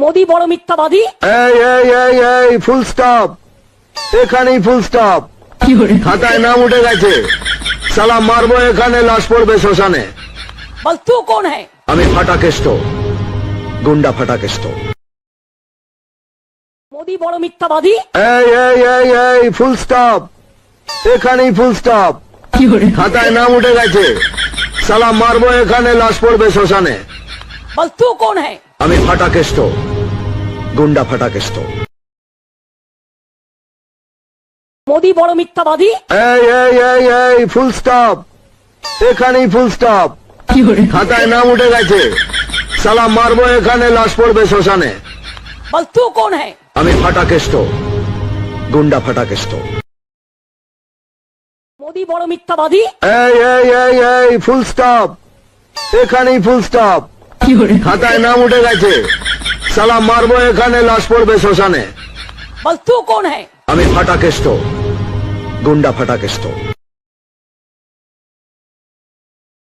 মোদি বড় মিথ্যাবাদী। এই ফুল স্টপ, এখানেই ফুল স্টপ। খাতায় নাম উঠে গেছে, সালা মারবো এখানে, লাশ পড়বে শ্মশানে। বল তু কোন হ্যায়? আমি ফাটাকেষ্ট, গুন্ডা ফাটাকেষ্ট। মোদি বড় মিথ্যাবাদী। এই ফুল স্টপ, এখানেই ফুল স্টপ। খাতায় নাম উঠে গেছে, সালা মারবো এখানে, লাশ পড়বে শ্মশানে। বল তু কোন হ্যায়? আমি ফাটাকেষ্ট, গুন্ডা ফাটাকেষ্ট। মোদি বড় মিথ্যাবাদী। এই ফুল স্টপ, এখানেই ফুল স্টপ। খাতায় নাম উঠে গেছে, সালা মারবো এখানে, লাশ পড়বে শ্মশানে। বল তু কোন হ্যায়? আমি ফাটাকেষ্ট, গুন্ডা ফাটাকেষ্ট। মোদি বড় মিথ্যাবাদী। এই ফুল স্টপ, এখানেই ফুল স্টপ। খাতায় নাম উঠে গেছে, সালা মারবো এখানে, লাশ পড়বে শ্মশানে। বল তু কোন হ্যায়? আমি ফাটাকেষ্ট, গুন্ডা ফাটাকেষ্ট।